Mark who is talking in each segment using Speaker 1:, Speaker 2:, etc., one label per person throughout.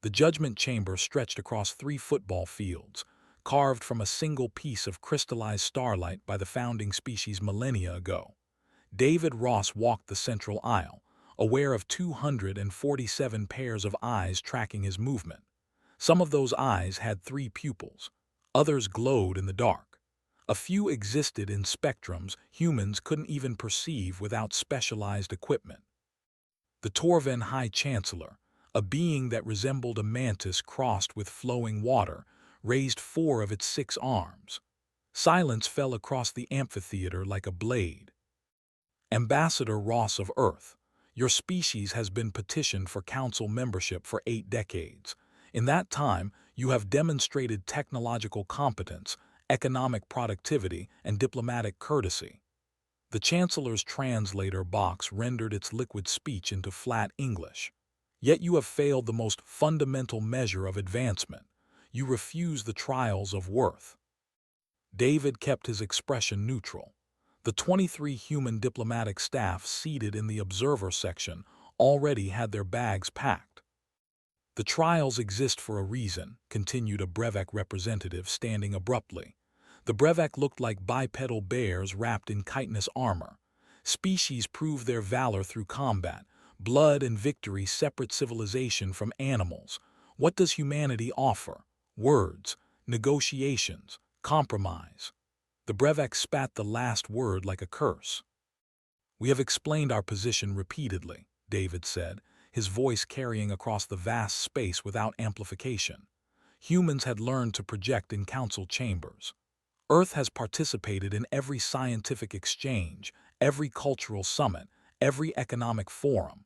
Speaker 1: The judgment chamber stretched across 3 football fields, carved from a single piece of crystallized starlight by the founding species millennia ago. David Ross walked the central aisle, aware of 247 pairs of eyes tracking his movement. Some of those eyes had 3 pupils. Others glowed in the dark. A few existed in spectrums humans couldn't even perceive without specialized equipment. The Torven High Chancellor, a being that resembled a mantis crossed with flowing water, raised 4 of its 6 arms. Silence fell across the amphitheater like a blade. Ambassador Ross of Earth, your species has been petitioned for council membership for 8 decades. In that time, you have demonstrated technological competence, economic productivity, and diplomatic courtesy. The Chancellor's translator box rendered its liquid speech into flat English. Yet you have failed the most fundamental measure of advancement. You refuse the trials of worth. David kept his expression neutral. The 23 human diplomatic staff seated in the observer section already had their bags packed. The trials exist for a reason, continued a Brevek representative standing abruptly. The Brevek looked like bipedal bears wrapped in chitinous armor. Species prove their valor through combat. Blood and victory separate civilization from animals. What does humanity offer? Words, negotiations, compromise. The Brevek spat the last word like a curse. We have explained our position repeatedly, David said, his voice carrying across the vast space without amplification. Humans had learned to project in council chambers. Earth has participated in every scientific exchange, every cultural summit, every economic forum.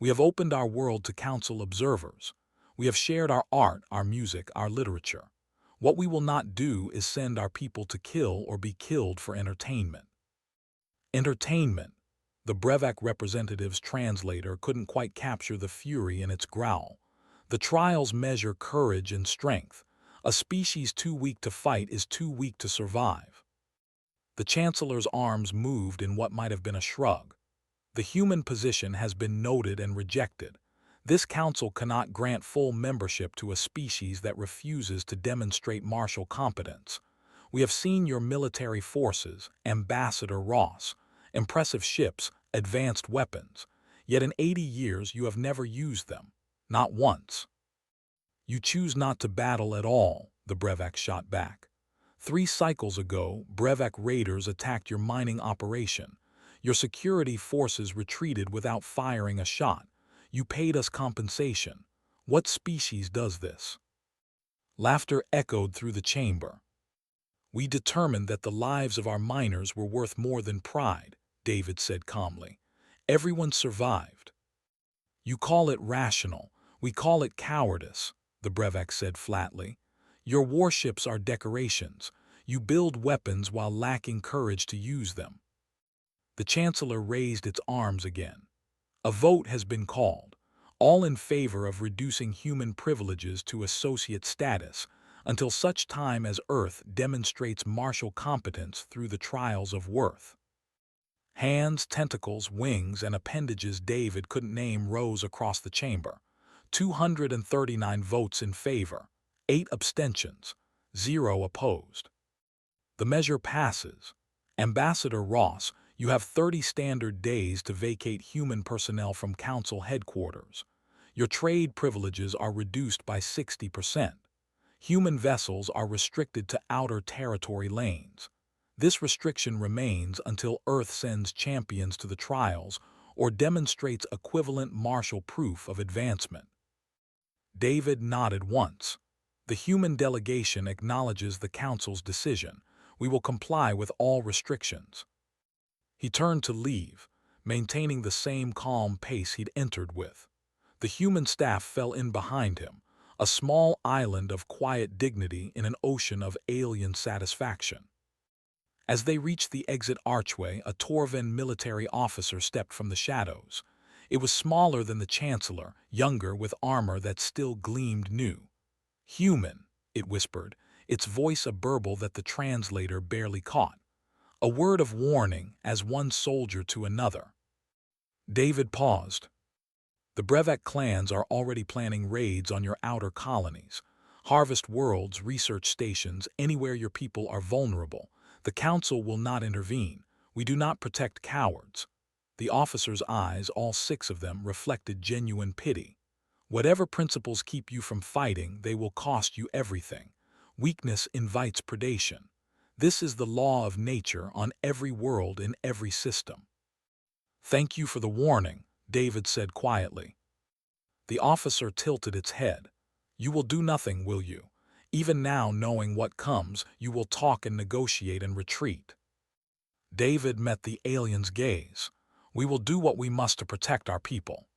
Speaker 1: We have opened our world to council observers. We have shared our art, our music, our literature. What we will not do is send our people to kill or be killed for entertainment. Entertainment. The Brevak representative's translator couldn't quite capture the fury in its growl. The trials measure courage and strength. A species too weak to fight is too weak to survive. The Chancellor's arms moved in what might have been a shrug. The human position has been noted and rejected. This council cannot grant full membership to a species that refuses to demonstrate martial competence. We have seen your military forces, Ambassador Ross, impressive ships, advanced weapons. Yet in 80 years you have never used them. Not once. You choose not to battle at all, the Brevak shot back. 3 cycles ago, Brevak raiders attacked your mining operation. Your security forces retreated without firing a shot. You paid us compensation. What species does this? Laughter echoed through the chamber. We determined that the lives of our miners were worth more than pride, David said calmly. Everyone survived. You call it rational. We call it cowardice, the Brevak said flatly. Your warships are decorations. You build weapons while lacking courage to use them. The Chancellor raised its arms again. A vote has been called, all in favor of reducing human privileges to associate status until such time as Earth demonstrates martial competence through the trials of worth. Hands, tentacles, wings, and appendages David couldn't name rose across the chamber. 239 votes in favor, 8 abstentions, 0 opposed. The measure passes. Ambassador Ross, you have 30 standard days to vacate human personnel from council headquarters. Your trade privileges are reduced by 60%. Human vessels are restricted to outer territory lanes. This restriction remains until Earth sends champions to the trials or demonstrates equivalent martial proof of advancement. David nodded once. The human delegation acknowledges the council's decision. We will comply with all restrictions. He turned to leave, maintaining the same calm pace he'd entered with. The human staff fell in behind him, a small island of quiet dignity in an ocean of alien satisfaction. As they reached the exit archway, a Torven military officer stepped from the shadows. It was smaller than the Chancellor, younger with armor that still gleamed new. Human, it whispered, its voice a burble that the translator barely caught. A word of warning as one soldier to another. David paused. The Brevak clans are already planning raids on your outer colonies. Harvest worlds, research stations, anywhere your people are vulnerable. The Council will not intervene. We do not protect cowards. The officers' eyes, all 6 of them, reflected genuine pity. Whatever principles keep you from fighting, they will cost you everything. Weakness invites predation. This is the law of nature on every world in every system. Thank you for the warning, David said quietly. The officer tilted its head. You will do nothing, will you? Even now, knowing what comes, you will talk and negotiate and retreat. David met the alien's gaze. We will do what we must to protect our people.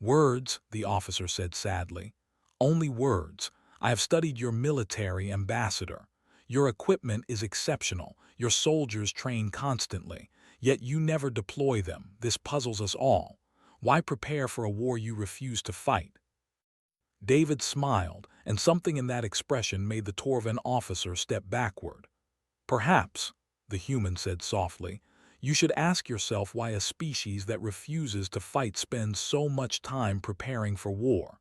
Speaker 1: Words, the officer said sadly. Only words. I have studied your military ambassador. Your equipment is exceptional. Your soldiers train constantly. Yet you never deploy them. This puzzles us all. Why prepare for a war you refuse to fight? David smiled, and something in that expression made the Torvan officer step backward. Perhaps, the human said softly, you should ask yourself why a species that refuses to fight spends so much time preparing for war.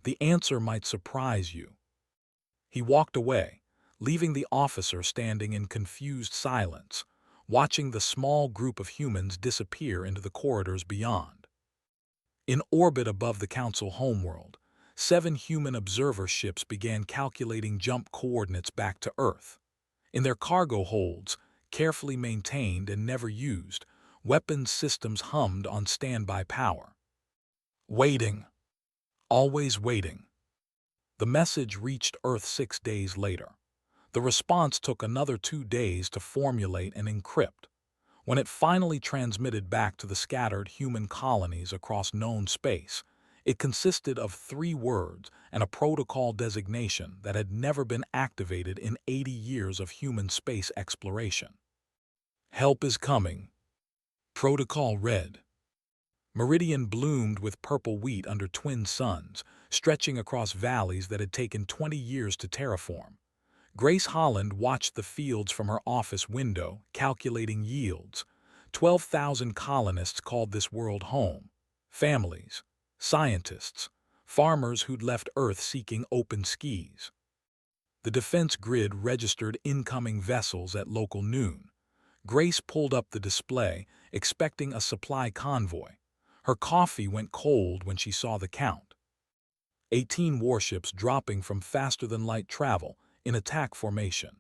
Speaker 1: The answer might surprise you. He walked away, leaving the officer standing in confused silence, watching the small group of humans disappear into the corridors beyond. In orbit above the Council homeworld, 7 human observer ships began calculating jump coordinates back to Earth. In their cargo holds, carefully maintained and never used, weapons systems hummed on standby power. Waiting. Always waiting. The message reached Earth 6 days later. The response took another 2 days to formulate and encrypt. When it finally transmitted back to the scattered human colonies across known space, it consisted of 3 words and a protocol designation that had never been activated in 80 years of human space exploration. Help is coming. Protocol read. Meridian bloomed with purple wheat under twin suns, stretching across valleys that had taken 20 years to terraform. Grace Holland watched the fields from her office window, calculating yields. 12,000 colonists called this world home. Families, scientists, farmers who'd left Earth seeking open skies. The defense grid registered incoming vessels at local noon. Grace pulled up the display, expecting a supply convoy. Her coffee went cold when she saw the count. 18 warships dropping from faster-than-light travel in attack formation.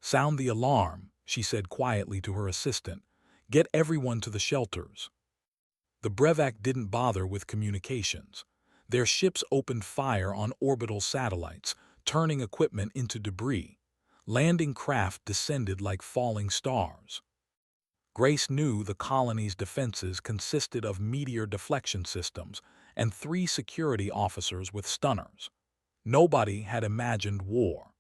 Speaker 1: Sound the alarm, she said quietly to her assistant. Get everyone to the shelters. The Brevak didn't bother with communications. Their ships opened fire on orbital satellites, turning equipment into debris. Landing craft descended like falling stars. Grace knew the colony's defenses consisted of meteor deflection systems and 3 security officers with stunners. Nobody had imagined war.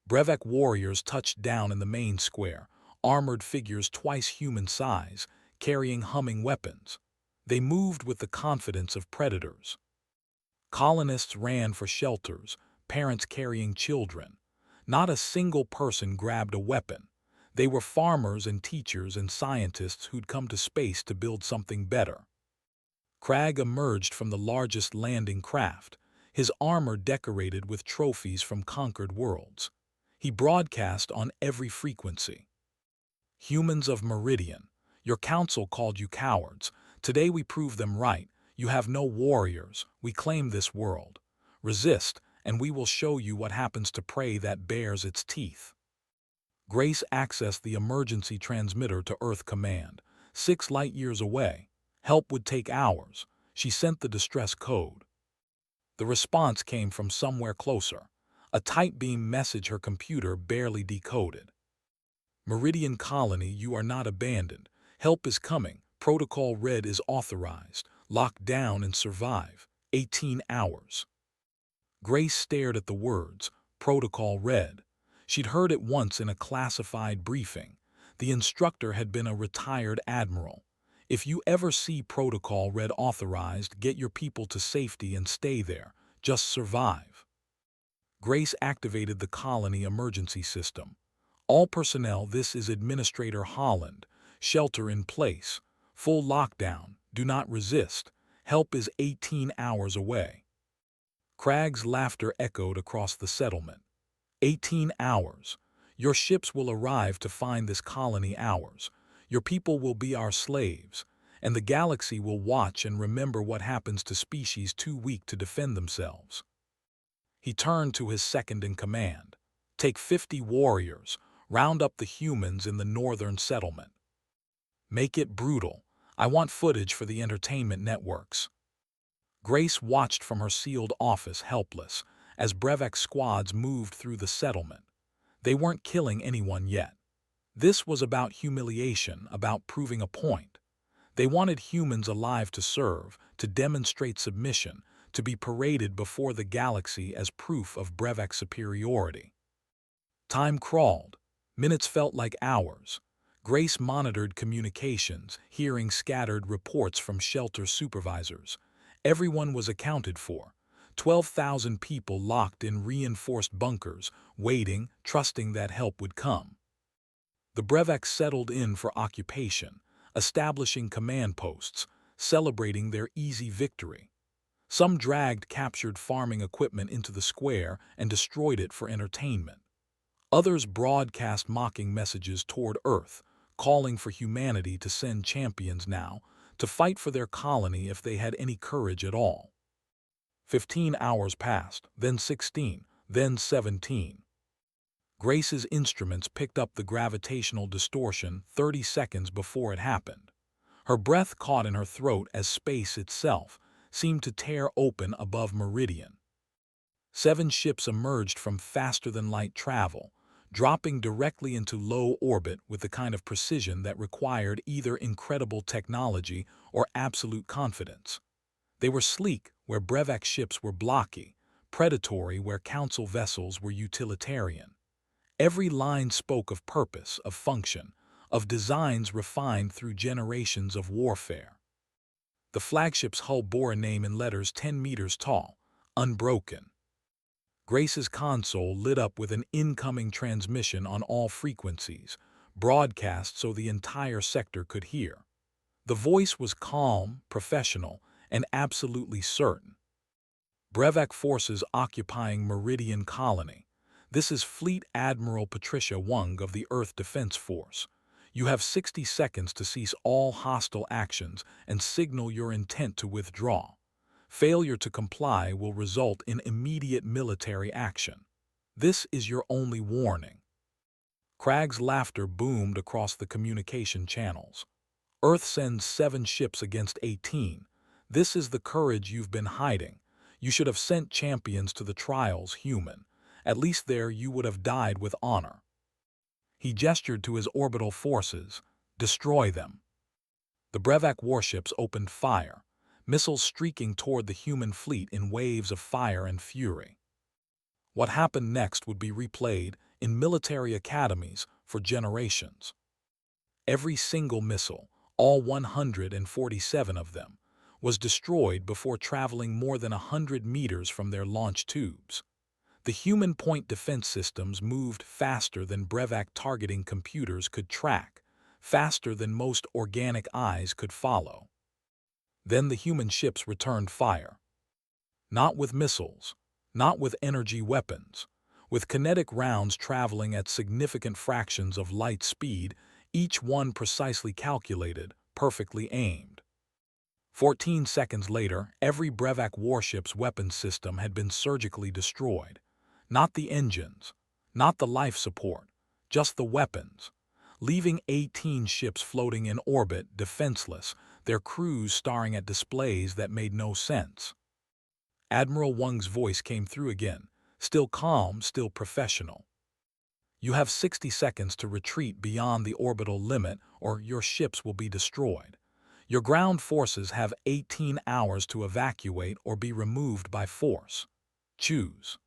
Speaker 1: Brevak warriors touched down in the main square, armored figures twice human size, carrying humming weapons. They moved with the confidence of predators. Colonists ran for shelters, parents carrying children. Not a single person grabbed a weapon. They were farmers and teachers and scientists who'd come to space to build something better. Crag emerged from the largest landing craft, his armor decorated with trophies from conquered worlds. He broadcast on every frequency. Humans of Meridian, your council called you cowards. Today we prove them right. You have no warriors. We claim this world. Resist, and we will show you what happens to prey that bares its teeth. Grace accessed the emergency transmitter to Earth Command, 6 light-years away. Help would take hours. She sent the distress code. The response came from somewhere closer, a tight beam message her computer barely decoded. Meridian Colony, you are not abandoned. Help is coming. Protocol Red is authorized. Lock down and survive. 18 hours. Grace stared at the words, Protocol Red. She'd heard it once in a classified briefing. The instructor had been a retired admiral. If you ever see Protocol Red authorized, get your people to safety and stay there. Just survive. Grace activated the colony emergency system. All personnel, this is Administrator Holland. Shelter in place. Full lockdown. Do not resist. Help is 18 hours away. Crag's laughter echoed across the settlement. 18 hours. Your ships will arrive to find this colony ours. Your people will be our slaves, and the galaxy will watch and remember what happens to species too weak to defend themselves. He turned to his second-in-command. Take 50 warriors, round up the humans in the northern settlement. Make it brutal. I want footage for the entertainment networks. Grace watched from her sealed office, helpless, as Brevek's squads moved through the settlement. They weren't killing anyone yet. This was about humiliation, about proving a point. They wanted humans alive to serve, to demonstrate submission, to be paraded before the galaxy as proof of Brevek's superiority. Time crawled. Minutes felt like hours. Grace monitored communications, hearing scattered reports from shelter supervisors. Everyone was accounted for. 12,000 people locked in reinforced bunkers, waiting, trusting that help would come. The Breveks settled in for occupation, establishing command posts, celebrating their easy victory. Some dragged captured farming equipment into the square and destroyed it for entertainment. Others broadcast mocking messages toward Earth, calling for humanity to send champions now, to fight for their colony if they had any courage at all. 15 hours passed, then 16, then 17. Grace's instruments picked up the gravitational distortion 30 seconds before it happened. Her breath caught in her throat as space itself seemed to tear open above meridian. 7 ships emerged from faster-than-light travel, dropping directly into low orbit with the kind of precision that required either incredible technology or absolute confidence. They were sleek where Brevek ships were blocky, predatory where council vessels were utilitarian. Every line spoke of purpose, of function, of designs refined through generations of warfare. The flagship's hull bore a name in letters 10 meters tall, unbroken. Grace's console lit up with an incoming transmission on all frequencies, broadcast so the entire sector could hear. The voice was calm, professional, and absolutely certain. Brevek forces occupying Meridian Colony. This is Fleet Admiral Patricia Wung of the Earth Defense Force. You have 60 seconds to cease all hostile actions and signal your intent to withdraw. Failure to comply will result in immediate military action. This is your only warning. Crag's laughter boomed across the communication channels. Earth sends 7 ships against 18. This is the courage you've been hiding. You should have sent champions to the trials, human. At least there you would have died with honor. He gestured to his orbital forces. Destroy them. The Brevek warships opened fire, missiles streaking toward the human fleet in waves of fire and fury. What happened next would be replayed in military academies for generations. Every single missile, all 147 of them, was destroyed before traveling more than 100 meters from their launch tubes. The human point defense systems moved faster than Brevek targeting computers could track, faster than most organic eyes could follow. Then the human ships returned fire. Not with missiles, not with energy weapons, with kinetic rounds traveling at significant fractions of light speed, each one precisely calculated, perfectly aimed. 14 seconds later, every Brevek warship's weapons system had been surgically destroyed. Not the engines, not the life support, just the weapons, leaving 18 ships floating in orbit, defenseless, their crews staring at displays that made no sense. Admiral Wung's voice came through again, still calm, still professional. You have 60 seconds to retreat beyond the orbital limit or your ships will be destroyed. Your ground forces have 18 hours to evacuate or be removed by force. Choose.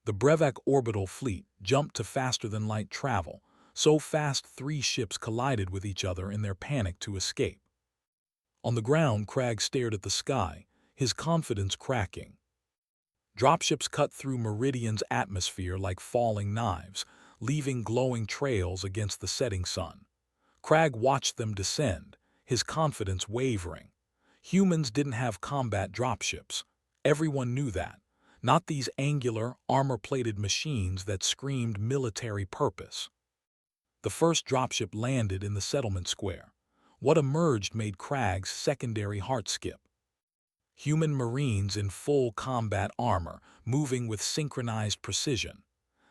Speaker 1: The Brevek orbital fleet jumped to faster-than-light travel, so fast 3 ships collided with each other in their panic to escape. On the ground, Crag stared at the sky, his confidence cracking. Dropships cut through Meridian's atmosphere like falling knives, leaving glowing trails against the setting sun. Crag watched them descend, his confidence wavering. Humans didn't have combat dropships. Everyone knew that. Not these angular, armor-plated machines that screamed military purpose. The first dropship landed in the settlement square. What emerged made Crag's secondary heart skip. Human Marines in full combat armor, moving with synchronized precision.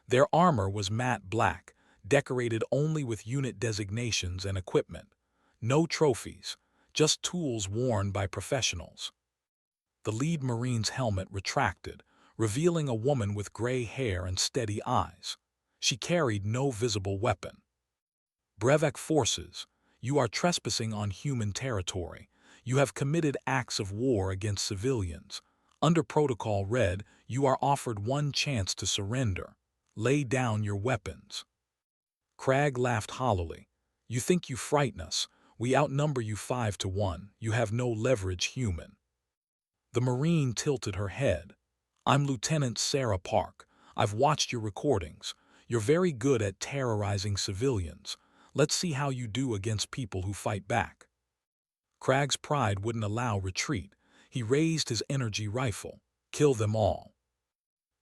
Speaker 1: Their armor was matte black, decorated only with unit designations and equipment. No trophies, just tools worn by professionals. The lead Marine's helmet retracted, revealing a woman with gray hair and steady eyes. She carried no visible weapon. Brevak forces, you are trespassing on human territory. You have committed acts of war against civilians. Under Protocol Red, you are offered one chance to surrender. Lay down your weapons. Crag laughed hollowly. You think you frighten us. We outnumber you 5-1. You have no leverage, human. The Marine tilted her head. I'm Lieutenant Sarah Park. I've watched your recordings. You're very good at terrorizing civilians. Let's see how you do against people who fight back. Crag's pride wouldn't allow retreat. He raised his energy rifle. Kill them all.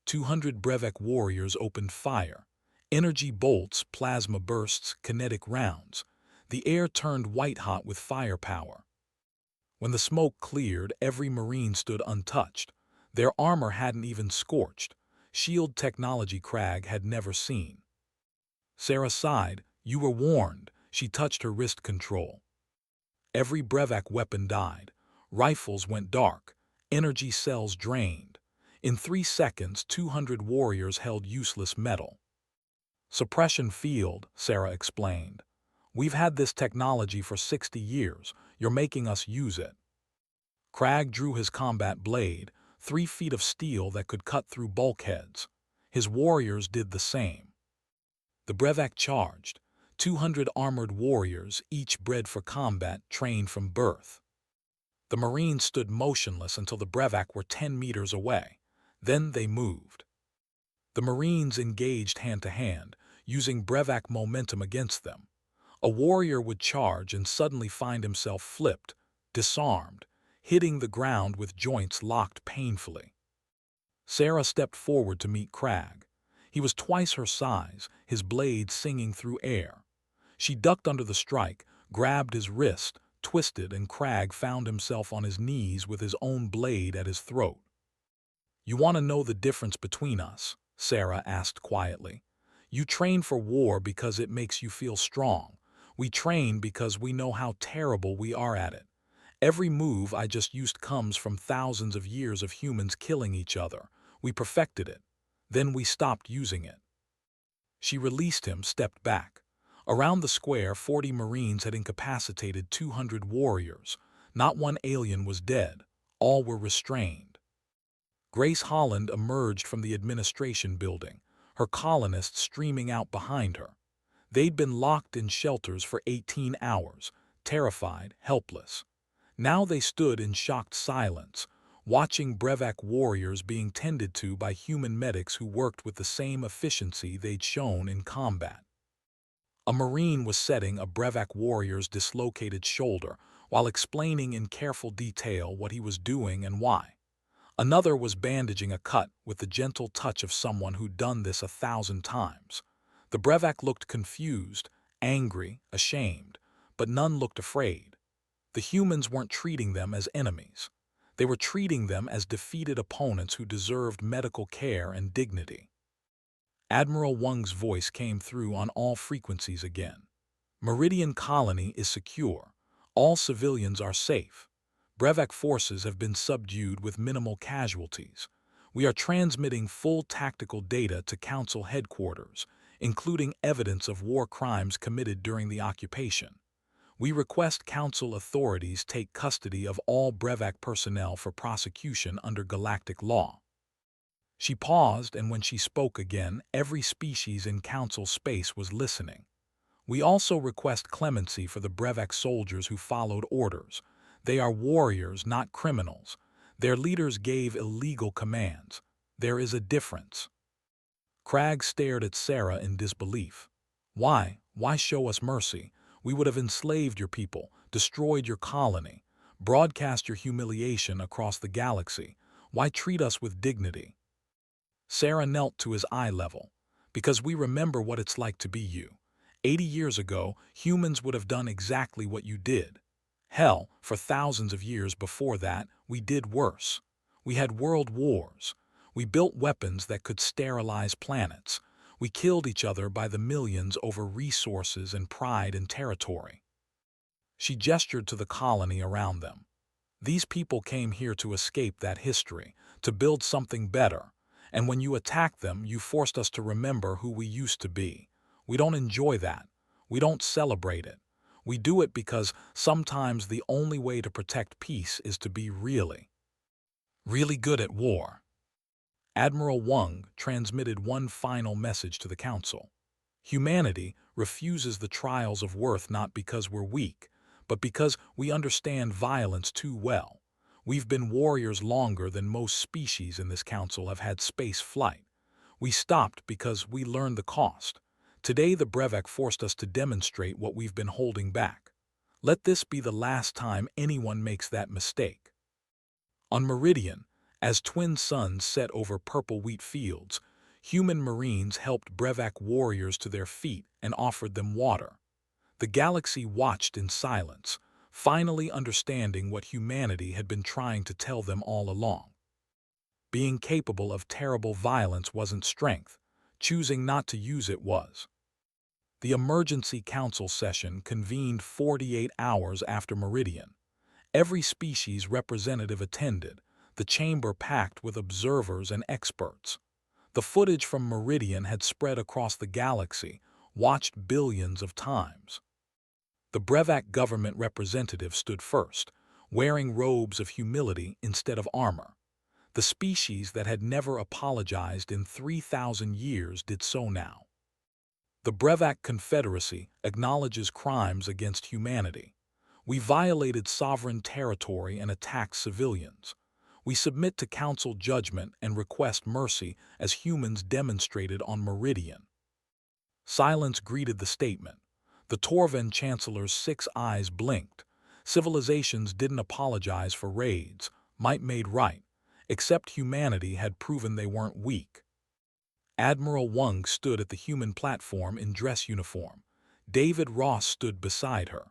Speaker 1: 200 Brevak warriors opened fire. Energy bolts, plasma bursts, kinetic rounds. The air turned white-hot with firepower. When the smoke cleared, every Marine stood untouched. Their armor hadn't even scorched. Shield technology Crag had never seen. Sarah sighed. You were warned. She touched her wrist control. Every Brevak weapon died. Rifles went dark. Energy cells drained. In 3 seconds, 200 warriors held useless metal. Suppression field, Sarah explained. We've had this technology for 60 years. You're making us use it. Crag drew his combat blade, 3 feet of steel that could cut through bulkheads. His warriors did the same. The Brevak charged. 200 armored warriors, each bred for combat, trained from birth. The Marines stood motionless until the Brevak were 10 meters away. Then they moved. The Marines engaged hand-to-hand, using Brevak momentum against them. A warrior would charge and suddenly find himself flipped, disarmed, hitting the ground with joints locked painfully. Sarah stepped forward to meet Crag. He was twice her size, his blade singing through air. She ducked under the strike, grabbed his wrist, twisted, and Crag found himself on his knees with his own blade at his throat. You want to know the difference between us? Sarah asked quietly. You train for war because it makes you feel strong. We train because we know how terrible we are at it. Every move I just used comes from thousands of years of humans killing each other. We perfected it. Then we stopped using it. She released him, stepped back. Around the square, 40 Marines had incapacitated 200 warriors. Not one alien was dead. All were restrained. Grace Holland emerged from the administration building, her colonists streaming out behind her. They'd been locked in shelters for 18 hours, terrified, helpless. Now they stood in shocked silence, watching Brevak warriors being tended to by human medics who worked with the same efficiency they'd shown in combat. A Marine was setting a Brevak warrior's dislocated shoulder while explaining in careful detail what he was doing and why. Another was bandaging a cut with the gentle touch of someone who'd done this 1,000 times. The Brevak looked confused, angry, ashamed, but none looked afraid. The humans weren't treating them as enemies. They were treating them as defeated opponents who deserved medical care and dignity. Admiral Wang's voice came through on all frequencies again. Meridian Colony is secure. All civilians are safe. Brevak forces have been subdued with minimal casualties. We are transmitting full tactical data to Council headquarters, including evidence of war crimes committed during the occupation. We request Council authorities take custody of all Brevak personnel for prosecution under galactic law. She paused, and when she spoke again, every species in Council space was listening. We also request clemency for the Brevak soldiers who followed orders. They are warriors, not criminals. Their leaders gave illegal commands. There is a difference. Crag stared at Sarah in disbelief. Why? Why show us mercy? We would have enslaved your people, destroyed your colony. Broadcast your humiliation across the galaxy. Why treat us with dignity? Sarah knelt to his eye level. Because we remember what it's like to be you. 80 years ago, humans would have done exactly what you did. Hell, for thousands of years before that, we did worse. We had world wars. We built weapons that could sterilize planets. We killed each other by the millions over resources and pride and territory. She gestured to the colony around them. These people came here to escape that history, to build something better. And when you attacked them, you forced us to remember who we used to be. We don't enjoy that. We don't celebrate it. We do it because sometimes the only way to protect peace is to be really good at war. Admiral Wang transmitted one final message to the Council. Humanity refuses the trials of worth not because we're weak, but because we understand violence too well. We've been warriors longer than most species in this council have had space flight. We stopped because we learned the cost. Today the Brevak forced us to demonstrate what we've been holding back. Let this be the last time anyone makes that mistake. On Meridian, as twin suns set over purple wheat fields, human Marines helped Brevak warriors to their feet and offered them water. The galaxy watched in silence, finally understanding what humanity had been trying to tell them all along. Being capable of terrible violence wasn't strength. Choosing not to use it was. The emergency council session convened 48 hours after Meridian. Every species representative attended, the chamber packed with observers and experts. The footage from Meridian had spread across the galaxy, watched billions of times. The Brevak government representative stood first, wearing robes of humility instead of armor. The species that had never apologized in 3,000 years did so now. The Brevak Confederacy acknowledges crimes against humanity. We violated sovereign territory and attacked civilians. We submit to council judgment and request mercy as humans demonstrated on Meridian. Silence greeted the statement. The Torven Chancellor's 6 eyes blinked. Civilizations didn't apologize for raids, might made right, except humanity had proven they weren't weak. Admiral Wang stood at the human platform in dress uniform. David Ross stood beside her.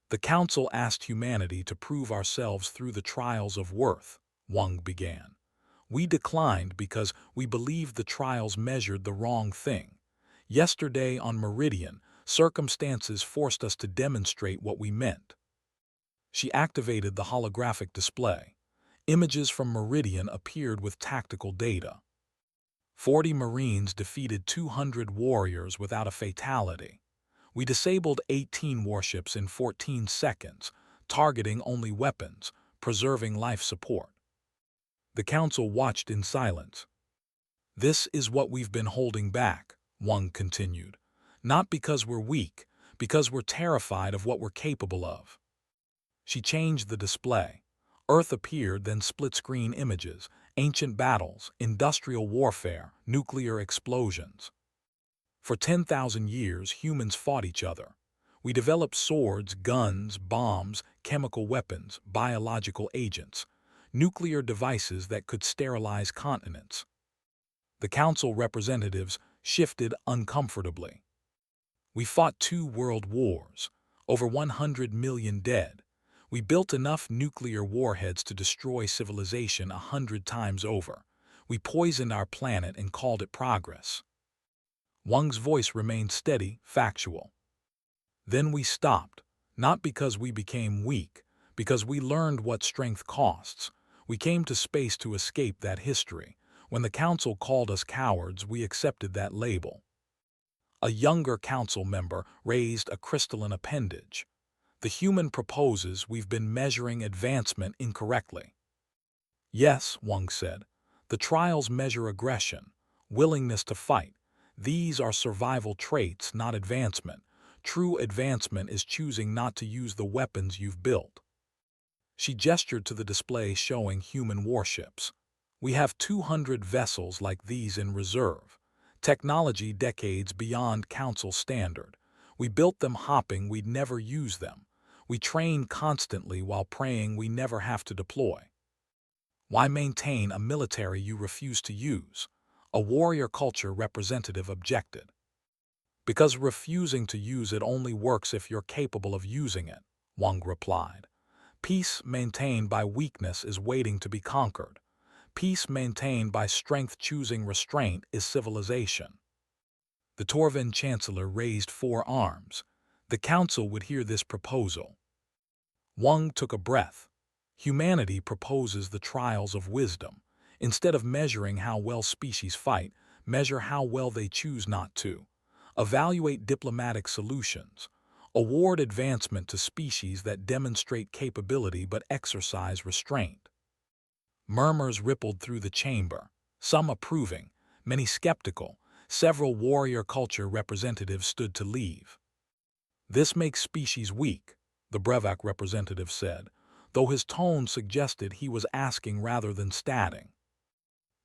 Speaker 1: The Council asked humanity to prove ourselves through the trials of worth, Wang began. We declined because we believed the trials measured the wrong thing. Yesterday on Meridian, circumstances forced us to demonstrate what we meant. She activated the holographic display. Images from Meridian appeared with tactical data. 40 Marines defeated 200 warriors without a fatality. We disabled 18 warships in 14 seconds, targeting only weapons, preserving life support. The Council watched in silence. This is what we've been holding back, Wang continued. Not because we're weak, because we're terrified of what we're capable of. She changed the display. Earth appeared, then split-screen images, ancient battles, industrial warfare, nuclear explosions. For 10,000 years, humans fought each other. We developed swords, guns, bombs, chemical weapons, biological agents, nuclear devices that could sterilize continents. The Council representatives shifted uncomfortably. We fought 2 world wars, over 100 million dead. We built enough nuclear warheads to destroy civilization 100 times over. We poisoned our planet and called it progress. Wang's voice remained steady, factual. Then we stopped, not because we became weak, because we learned what strength costs. We came to space to escape that history. When the Council called us cowards, we accepted that label. A younger council member raised a crystalline appendage. The human proposes we've been measuring advancement incorrectly. Yes, Wang said. The trials measure aggression, willingness to fight. These are survival traits, not advancement. True advancement is choosing not to use the weapons you've built. She gestured to the display showing human warships. We have 200 vessels like these in reserve. Technology decades beyond Council standard. We built them hoping we'd never use them. We train constantly while praying we never have to deploy. Why maintain a military you refuse to use? A warrior culture representative objected. Because refusing to use it only works if you're capable of using it, Wang replied. Peace maintained by weakness is waiting to be conquered. Peace maintained by strength choosing restraint is civilization. The Torvan chancellor raised 4 arms. The council would hear this proposal. Wang took a breath. Humanity proposes the trials of wisdom. Instead of measuring how well species fight, measure how well they choose not to. Evaluate diplomatic solutions. Award advancement to species that demonstrate capability but exercise restraint. Murmurs rippled through the chamber, some approving, many skeptical. Several warrior culture representatives stood to leave. This makes species weak, the Brevac representative said, though his tone suggested he was asking rather than stating.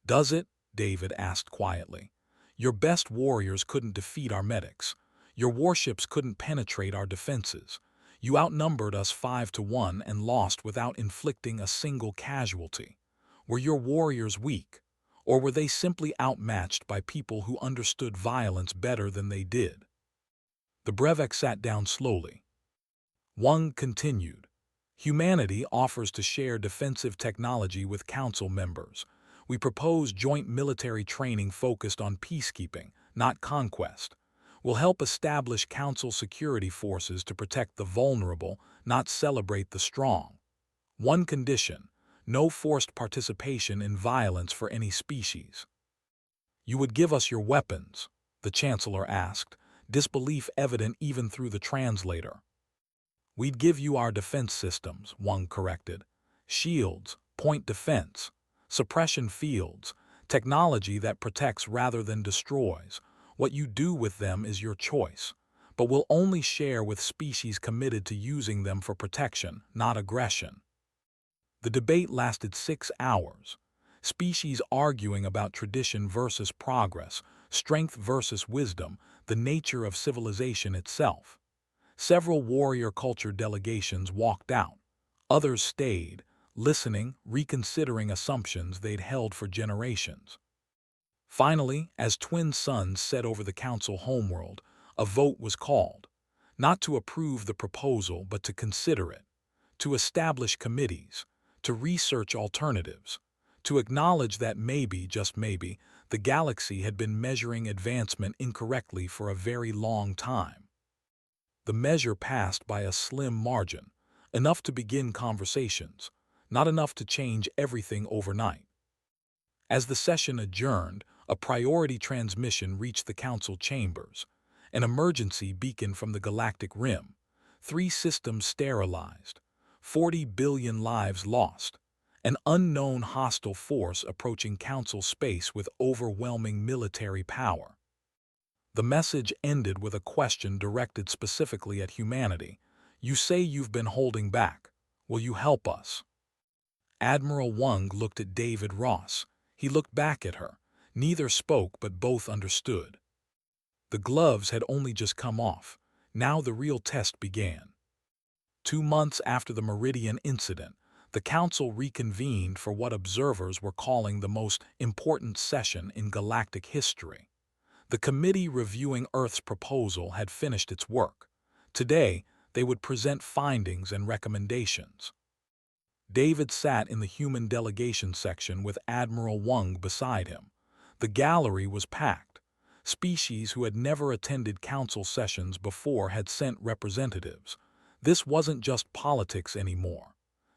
Speaker 1: Does it? David asked quietly. Your best warriors couldn't defeat our medics. Your warships couldn't penetrate our defenses. You outnumbered us 5-1 and lost without inflicting a single casualty. Were your warriors weak, or were they simply outmatched by people who understood violence better than they did? The Brevac sat down slowly. Wang continued. Humanity offers to share defensive technology with council members. We propose joint military training focused on peacekeeping, not conquest. We'll help establish council security forces to protect the vulnerable, not celebrate the strong. One condition: no forced participation in violence for any species. You would give us your weapons? The Chancellor asked, disbelief evident even through the translator. We'd give you our defense systems, Wang corrected. Shields, point defense, suppression fields, technology that protects rather than destroys. What you do with them is your choice, but we'll only share with species committed to using them for protection, not aggression. The debate lasted 6 hours. Species arguing about tradition versus progress, strength versus wisdom, the nature of civilization itself. Several warrior culture delegations walked out. Others stayed, listening, reconsidering assumptions they'd held for generations. Finally, as twin suns set over the council homeworld, a vote was called. Not to approve the proposal, but to consider it. To establish committees. To research alternatives. To acknowledge that maybe, just maybe, the galaxy had been measuring advancement incorrectly for a very long time. The measure passed by a slim margin, enough to begin conversations, not enough to change everything overnight. As the session adjourned, a priority transmission reached the council chambers, an emergency beacon from the galactic rim, 3 systems sterilized, 40 billion lives lost, an unknown hostile force approaching council space with overwhelming military power. The message ended with a question directed specifically at humanity. You say you've been holding back. Will you help us? Admiral Wang looked at David Ross. He looked back at her. Neither spoke, but both understood. The gloves had only just come off. Now the real test began. 2 months after the Meridian incident, the council reconvened for what observers were calling the most important session in galactic history. The committee reviewing Earth's proposal had finished its work. Today, they would present findings and recommendations. David sat in the human delegation section with Admiral Wang beside him. The gallery was packed. Species who had never attended council sessions before had sent representatives. This wasn't just politics anymore.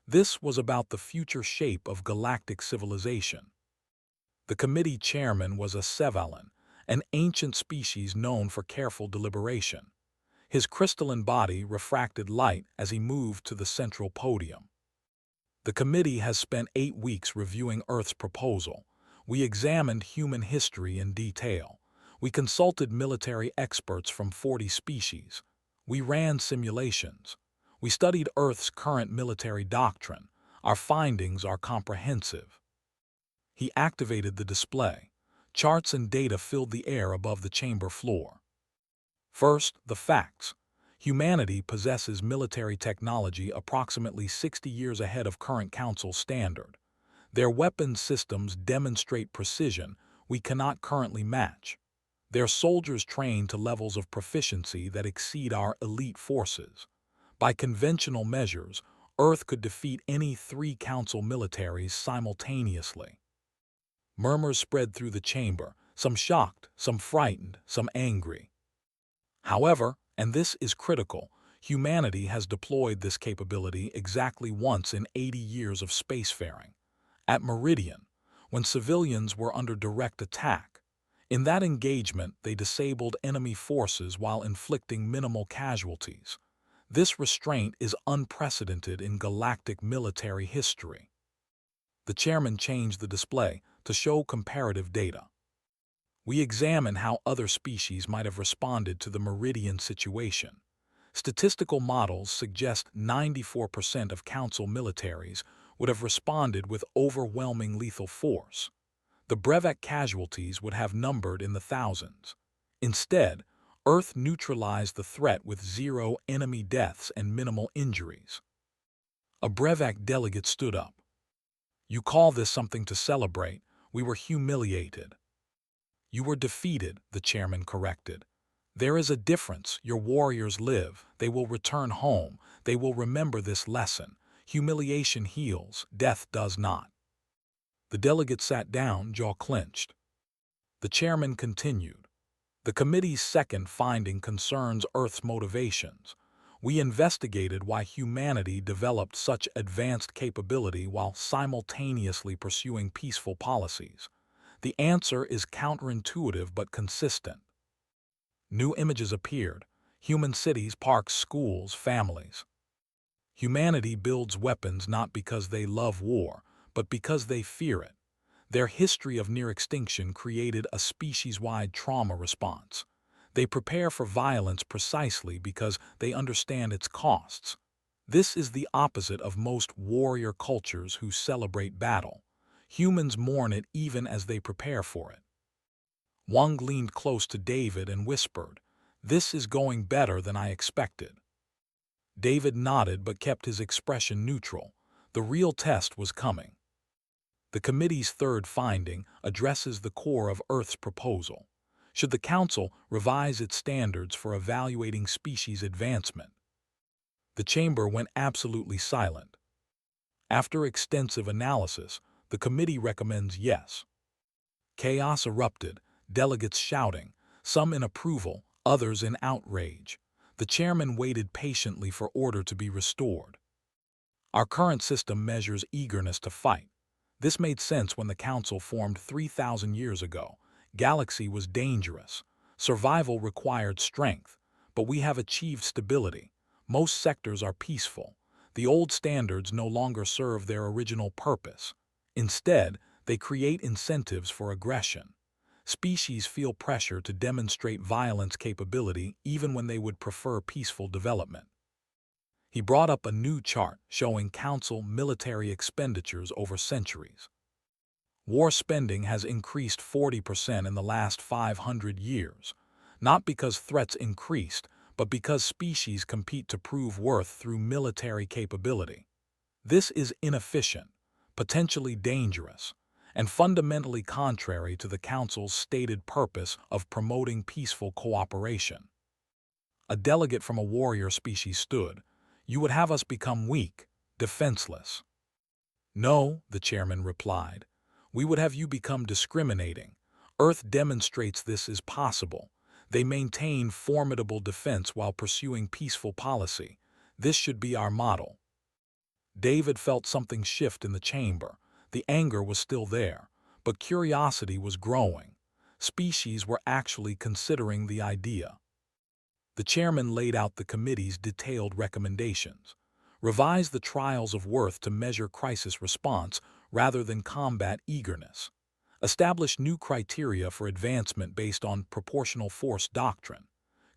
Speaker 1: This was about the future shape of galactic civilization. The committee chairman was a Sevalan, an ancient species known for careful deliberation. His crystalline body refracted light as he moved to the central podium. The committee has spent 8 weeks reviewing Earth's proposal. We examined human history in detail. We consulted military experts from 40 species. We ran simulations. We studied Earth's current military doctrine. Our findings are comprehensive. He activated the display. Charts and data filled the air above the chamber floor. First, the facts. Humanity possesses military technology approximately 60 years ahead of current Council standard. Their weapons systems demonstrate precision we cannot currently match. Their soldiers train to levels of proficiency that exceed our elite forces. By conventional measures, Earth could defeat any 3 Council militaries simultaneously. Murmurs spread through the chamber, some shocked, some frightened, some angry. However, and this is critical, humanity has deployed this capability exactly once in 80 years of spacefaring. At Meridian, when civilians were under direct attack. In that engagement, they disabled enemy forces while inflicting minimal casualties. This restraint is unprecedented in galactic military history. The chairman changed the display to show comparative data. We examine how other species might have responded to the Meridian situation. Statistical models suggest 94% of Council militaries would have responded with overwhelming lethal force. The brevet casualties would have numbered in the thousands. Instead, Earth neutralized the threat with 0 enemy deaths and minimal injuries. A brevet delegate stood up. "You call this something to celebrate? We were humiliated." "You were defeated," the chairman corrected. "There is a difference. Your warriors live. They will return home. They will remember this lesson. Humiliation heals, death does not." The delegate sat down, jaw clenched. The chairman continued. "The committee's second finding concerns Earth's motivations. We investigated why humanity developed such advanced capability while simultaneously pursuing peaceful policies. The answer is counterintuitive but consistent." New images appeared: human cities, parks, schools, families. Humanity builds weapons not because they love war, but because they fear it. Their history of near extinction created a species-wide trauma response. They prepare for violence precisely because they understand its costs. This is the opposite of most warrior cultures who celebrate battle. Humans mourn it even as they prepare for it. Wang leaned close to David and whispered, "This is going better than I expected." David nodded but kept his expression neutral. The real test was coming. The committee's third finding addresses the core of Earth's proposal. Should the Council revise its standards for evaluating species advancement? The chamber went absolutely silent. After extensive analysis, the committee recommends yes. Chaos erupted, delegates shouting, some in approval, others in outrage. The chairman waited patiently for order to be restored. "Our current system measures eagerness to fight. This made sense when the Council formed 3,000 years ago. Galaxy was dangerous. Survival required strength, but we have achieved stability. Most sectors are peaceful. The old standards no longer serve their original purpose. Instead, they create incentives for aggression. Species feel pressure to demonstrate violence capability even when they would prefer peaceful development." He brought up a new chart showing Council military expenditures over centuries. War spending has increased 40% in the last 500 years, not because threats increased, but because species compete to prove worth through military capability. This is inefficient, potentially dangerous, and fundamentally contrary to the Council's stated purpose of promoting peaceful cooperation. A delegate from a warrior species stood. "You would have us become weak, defenseless." "No," the chairman replied. "We would have you become discriminating. Earth demonstrates this is possible. They maintain formidable defense while pursuing peaceful policy. This should be our model." David felt something shift in the chamber. The anger was still there, but curiosity was growing. Species were actually considering the idea. The chairman laid out the committee's detailed recommendations. Revise the trials of worth to measure crisis response rather than combat eagerness. Establish new criteria for advancement based on proportional force doctrine.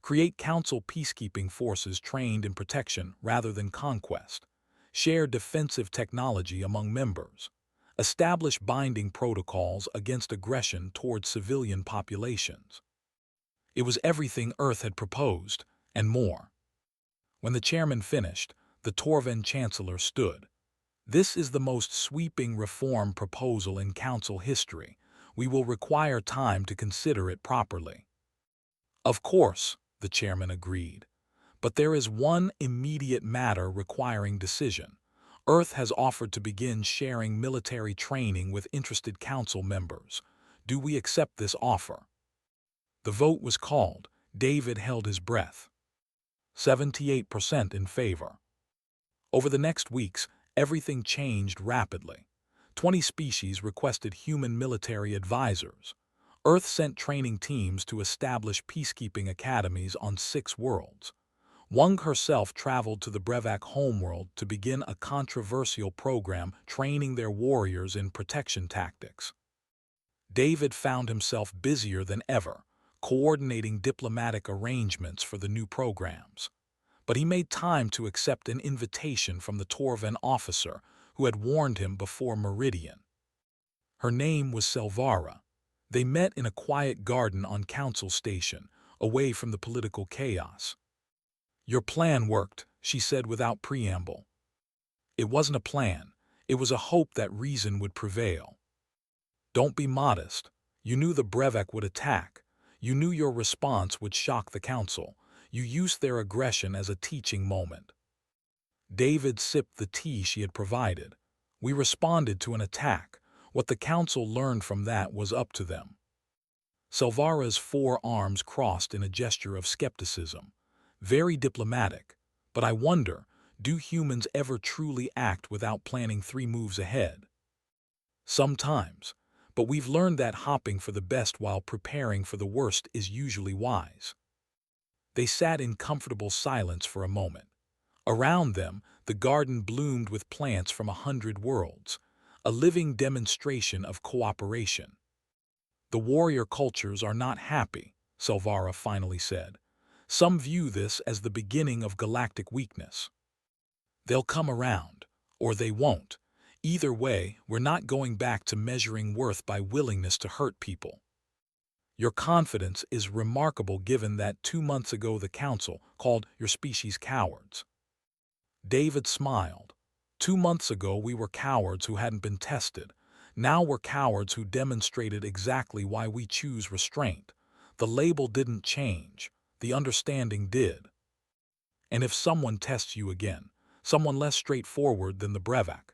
Speaker 1: Create Council peacekeeping forces trained in protection rather than conquest. Share defensive technology among members. Establish binding protocols against aggression toward civilian populations. It was everything Earth had proposed, and more. When the chairman finished, the Torven Chancellor stood. "This is the most sweeping reform proposal in Council history. We will require time to consider it properly." "Of course," the chairman agreed. "But there is one immediate matter requiring decision. Earth has offered to begin sharing military training with interested council members. Do we accept this offer?" The vote was called. David held his breath. 78% in favor. Over the next weeks, everything changed rapidly. 20 species requested human military advisors. Earth sent training teams to establish peacekeeping academies on 6 worlds. Wang herself traveled to the Brevak homeworld to begin a controversial program training their warriors in protection tactics. David found himself busier than ever, coordinating diplomatic arrangements for the new programs. But he made time to accept an invitation from the Torven officer who had warned him before Meridian. Her name was Selvara. They met in a quiet garden on Council Station, away from the political chaos. "Your plan worked," she said without preamble. "It wasn't a plan. It was a hope that reason would prevail." "Don't be modest. You knew the Brevak would attack. You knew your response would shock the Council. You used their aggression as a teaching moment." David sipped the tea she had provided. "We responded to an attack. What the Council learned from that was up to them." Selvara's 4 arms crossed in a gesture of skepticism. "Very diplomatic. But I wonder, do humans ever truly act without planning 3 moves ahead?" "Sometimes. But we've learned that hopping for the best while preparing for the worst is usually wise." They sat in comfortable silence for a moment. Around them, the garden bloomed with plants from 100 worlds, a living demonstration of cooperation. "The warrior cultures are not happy," Selvara finally said. "Some view this as the beginning of galactic weakness. They'll come around, or they won't. Either way, we're not going back to measuring worth by willingness to hurt people." "Your confidence is remarkable given that 2 months ago the Council called your species cowards." David smiled. 2 months ago we were cowards who hadn't been tested. Now we're cowards who demonstrated exactly why we choose restraint. The label didn't change. The understanding did. And if someone tests you again, someone less straightforward than the Brevak,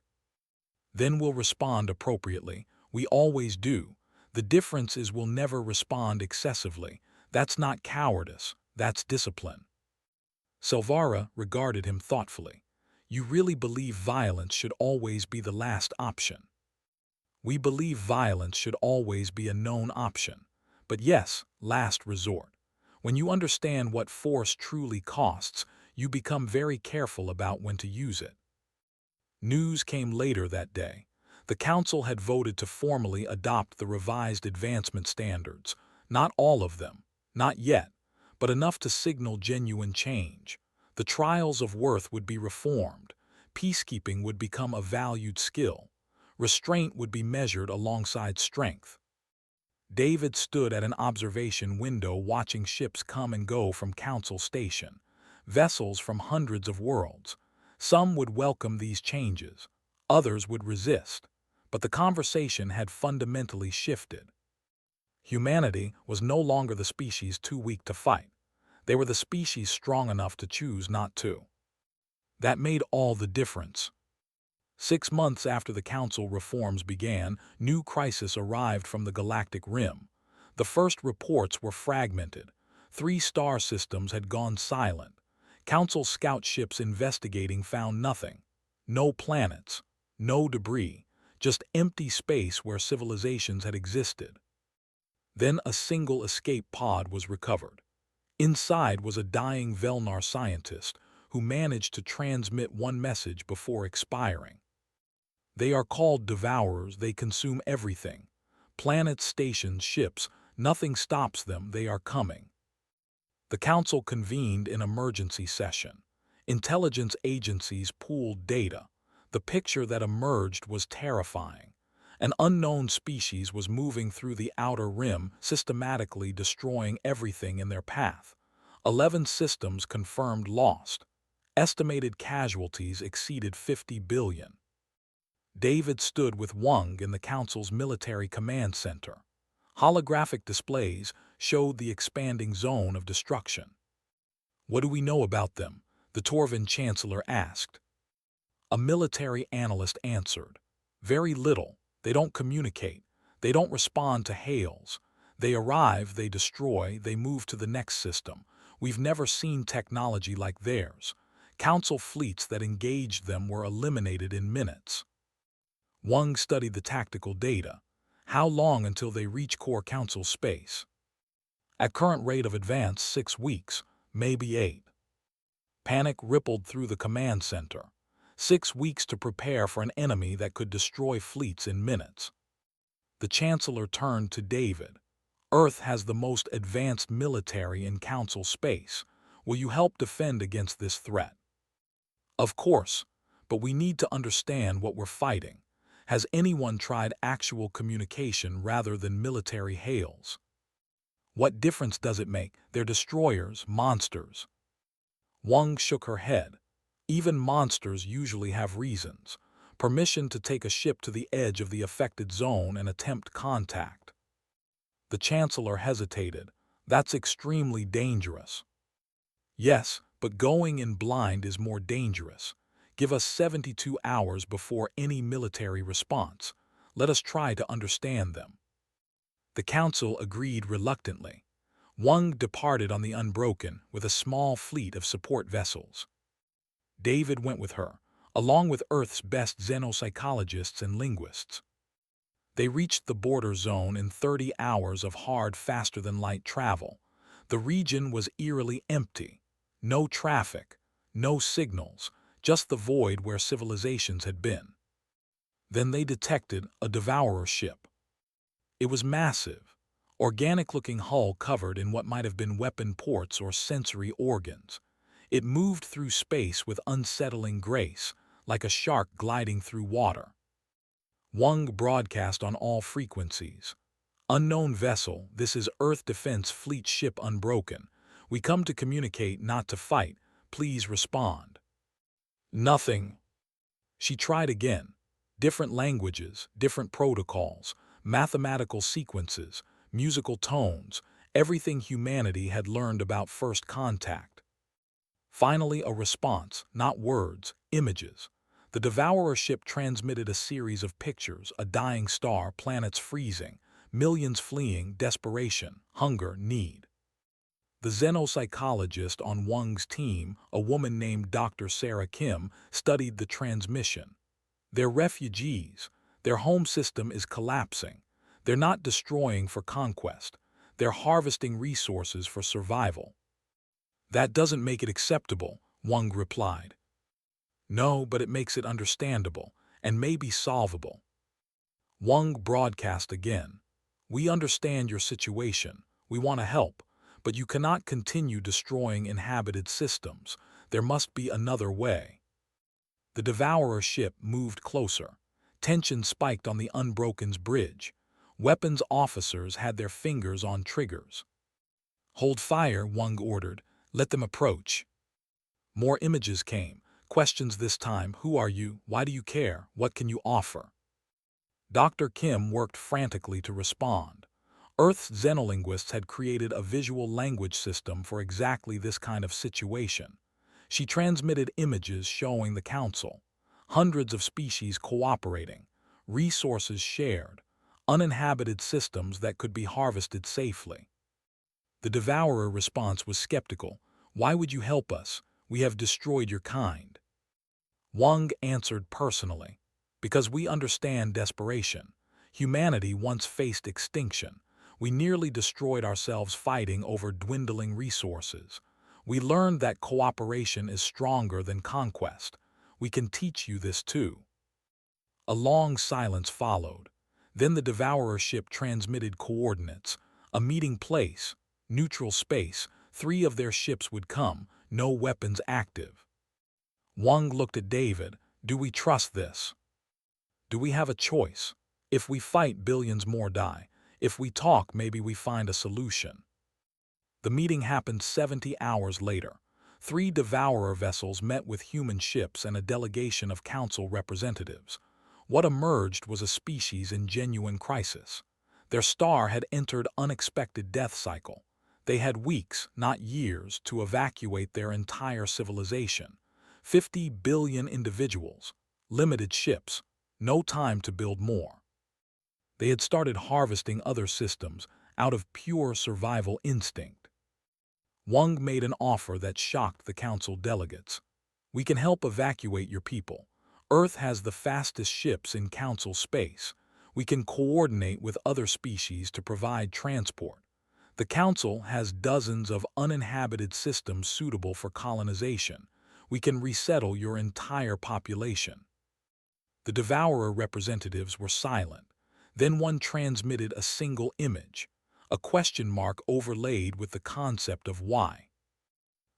Speaker 1: then we'll respond appropriately. We always do. The difference is we'll never respond excessively. That's not cowardice, that's discipline." Selvara regarded him thoughtfully. "You really believe violence should always be the last option?" "We believe violence should always be a known option. But yes, last resort. When you understand what force truly costs, you become very careful about when to use it." News came later that day. The Council had voted to formally adopt the revised advancement standards. Not all of them, not yet, but enough to signal genuine change. The trials of worth would be reformed. Peacekeeping would become a valued skill. Restraint would be measured alongside strength. David stood at an observation window watching ships come and go from Council Station. Vessels from hundreds of worlds. Some would welcome these changes. Others would resist. But the conversation had fundamentally shifted. Humanity was no longer the species too weak to fight. They were the species strong enough to choose not to. That made all the difference. 6 months after the Council reforms began, new crises arrived from the galactic rim. The first reports were fragmented. 3 star systems had gone silent. Council scout ships investigating found nothing. No planets, no debris, just empty space where civilizations had existed. Then a single escape pod was recovered. Inside was a dying Velnar scientist who managed to transmit one message before expiring. "They are called devourers, they consume everything. Planets, stations, ships, nothing stops them, they are coming." The Council convened in emergency session. Intelligence agencies pooled data. The picture that emerged was terrifying. An unknown species was moving through the outer rim, systematically destroying everything in their path. 11 systems confirmed lost. Estimated casualties exceeded 50 billion. David stood with Wang in the Council's military command center. Holographic displays showed the expanding zone of destruction. "What do we know about them?" the Torvin Chancellor asked. A military analyst answered, "Very little. They don't communicate. They don't respond to hails. They arrive, they destroy, they move to the next system. We've never seen technology like theirs. Council fleets that engaged them were eliminated in minutes." Wang studied the tactical data. How long until they reach core Council space? At current rate of advance, 6 weeks, maybe 8. Panic rippled through the command center. 6 weeks to prepare for an enemy that could destroy fleets in minutes. The Chancellor turned to David. "Earth has the most advanced military in Council space. Will you help defend against this threat?" "Of course, but we need to understand what we're fighting. Has anyone tried actual communication rather than military hails?" "What difference does it make? They're destroyers, monsters." Wang shook her head. "Even monsters usually have reasons. Permission to take a ship to the edge of the affected zone and attempt contact." The Chancellor hesitated. "That's extremely dangerous." "Yes, but going in blind is more dangerous. Give us 72 hours before any military response. Let us try to understand them." The Council agreed reluctantly. Wang departed on the Unbroken with a small fleet of support vessels. David went with her, along with Earth's best xenopsychologists and linguists. They reached the border zone in 30 hours of hard, faster-than-light travel. The region was eerily empty. No traffic, no signals, just the void where civilizations had been. Then they detected a devourer ship. It was massive, organic-looking hull covered in what might have been weapon ports or sensory organs. It moved through space with unsettling grace, like a shark gliding through water. Wang broadcast on all frequencies. "Unknown vessel, this is Earth Defense Fleet Ship Unbroken. We come to communicate, not to fight. Please respond." Nothing. She tried again. Different languages, different protocols, mathematical sequences, musical tones, everything humanity had learned about first contact. Finally, a response, not words, images. The Devourer ship transmitted a series of pictures: a dying star, planets freezing, millions fleeing, desperation, hunger, need. The xenopsychologist on Wang's team, a woman named Dr. Sarah Kim, studied the transmission. "They're refugees. Their home system is collapsing. They're not destroying for conquest. They're harvesting resources for survival." "That doesn't make it acceptable," Wang replied. "No, but it makes it understandable, and maybe solvable." Wang broadcast again. "We understand your situation. We want to help, but you cannot continue destroying inhabited systems. There must be another way." The Devourer ship moved closer. Tension spiked on the Unbroken's bridge. Weapons officers had their fingers on triggers. "Hold fire," Wang ordered. "Let them approach." More images came. Questions this time: "Who are you? Why do you care? What can you offer?" Dr. Kim worked frantically to respond. Earth's xenolinguists had created a visual language system for exactly this kind of situation. She transmitted images showing the Council. Hundreds of species cooperating, resources shared, uninhabited systems that could be harvested safely. The Devourer response was skeptical. "Why would you help us? We have destroyed your kind." Wang answered personally. "Because we understand desperation. Humanity once faced extinction. We nearly destroyed ourselves fighting over dwindling resources. We learned that cooperation is stronger than conquest. We can teach you this too." A long silence followed. Then the Devourer ship transmitted coordinates. A meeting place, neutral space. 3 of their ships would come, no weapons active. Wang looked at David. "Do we trust this? Do we have a choice? If we fight, billions more die. If we talk, maybe we find a solution." The meeting happened 70 hours later. 3 Devourer vessels met with human ships and a delegation of council representatives. What emerged was a species in genuine crisis. Their star had entered unexpected death cycle. They had weeks, not years, to evacuate their entire civilization. 50 billion individuals, limited ships, no time to build more. They had started harvesting other systems out of pure survival instinct. Wang made an offer that shocked the council delegates. "We can help evacuate your people. Earth has the fastest ships in council space. We can coordinate with other species to provide transport. The council has dozens of uninhabited systems suitable for colonization. We can resettle your entire population." The Devourer representatives were silent. Then one transmitted a single image, a question mark overlaid with the concept of why.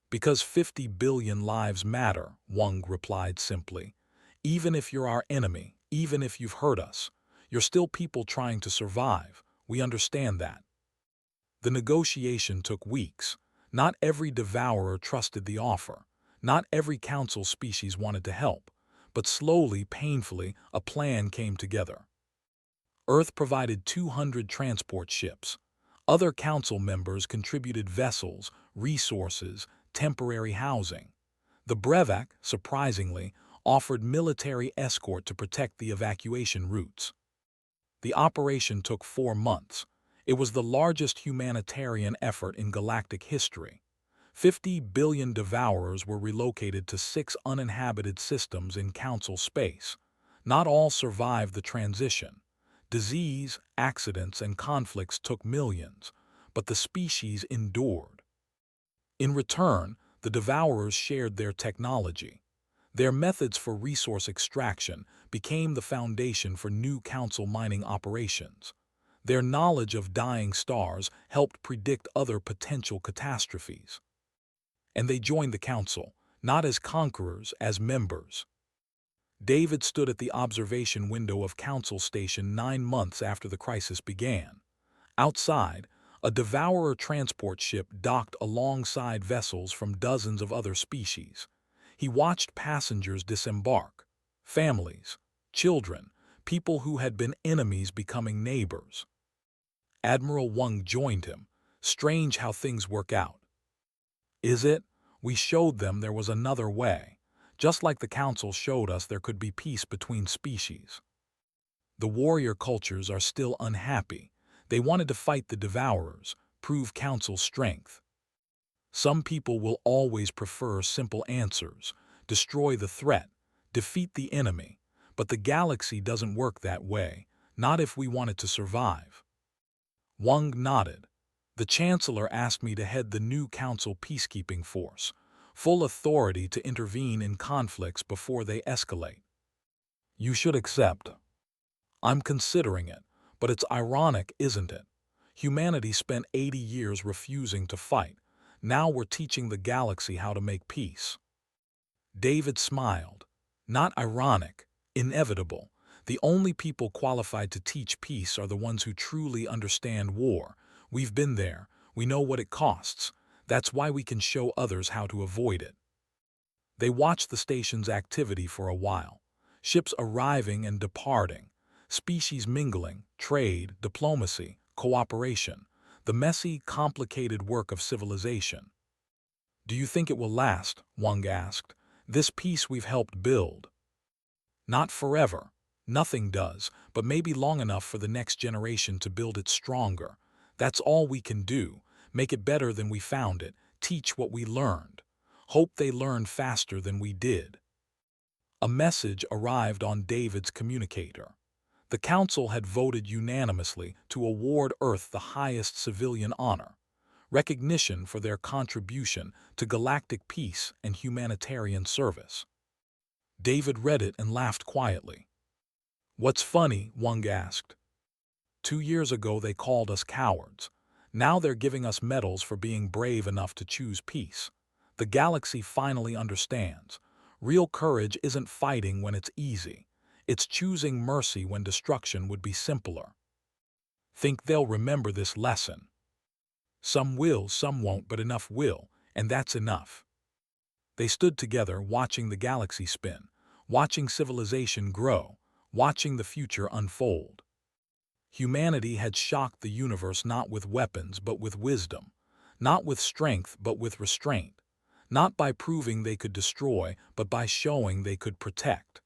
Speaker 1: "Because 50 billion lives matter," Wang replied simply. "Even if you're our enemy, even if you've hurt us, you're still people trying to survive. We understand that." The negotiation took weeks. Not every devourer trusted the offer. Not every council species wanted to help. But slowly, painfully, a plan came together. Earth provided 200 transport ships. Other council members contributed vessels, resources, temporary housing. The Brevac, surprisingly, offered military escort to protect the evacuation routes. The operation took 4 months. It was the largest humanitarian effort in galactic history. 50 billion devourers were relocated to 6 uninhabited systems in council space. Not all survived the transition. Disease, accidents, and conflicts took millions, but the species endured. In return, the devourers shared their technology. Their methods for resource extraction became the foundation for new council mining operations. Their knowledge of dying stars helped predict other potential catastrophes. And they joined the council, not as conquerors, as members. David stood at the observation window of Council Station 9 months after the crisis began. Outside, a devourer transport ship docked alongside vessels from dozens of other species. He watched passengers disembark, families, children, people who had been enemies becoming neighbors. Admiral Wang joined him. "Strange how things work out." "Is it? We showed them there was another way. Just like the Council showed us there could be peace between species." The warrior cultures are still unhappy. They wanted to fight the devourers, prove Council strength. Some people will always prefer simple answers: destroy the threat, defeat the enemy. But the galaxy doesn't work that way, not if we want it to survive. Wang nodded. "The Chancellor asked me to head the new Council peacekeeping force, full authority to intervene in conflicts before they escalate." "You should accept." "I'm considering it, but it's ironic, isn't it? Humanity spent 80 years refusing to fight. Now we're teaching the galaxy how to make peace." David smiled. "Not ironic, inevitable. The only people qualified to teach peace are the ones who truly understand war. We've been there. We know what it costs. That's why we can show others how to avoid it." They watched the station's activity for a while. Ships arriving and departing, species mingling, trade, diplomacy, cooperation, the messy, complicated work of civilization. "Do you think it will last?" Wang asked. "This peace we've helped build?" "Not forever. Nothing does, but maybe long enough for the next generation to build it stronger. That's all we can do. Make it better than we found it. Teach what we learned. Hope they learn faster than we did." A message arrived on David's communicator. The Council had voted unanimously to award Earth the highest civilian honor, recognition for their contribution to galactic peace and humanitarian service. David read it and laughed quietly. "What's funny?" Wang asked. 2 years ago they called us cowards. Now they're giving us medals for being brave enough to choose peace. The galaxy finally understands. Real courage isn't fighting when it's easy. It's choosing mercy when destruction would be simpler. Think they'll remember this lesson? Some will, some won't, but enough will, and that's enough. They stood together watching the galaxy spin, watching civilization grow, watching the future unfold. Humanity had shocked the universe not with weapons but with wisdom, not with strength but with restraint, not by proving they could destroy but by showing they could protect.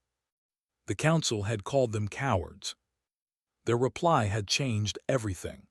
Speaker 1: The council had called them cowards. Their reply had changed everything.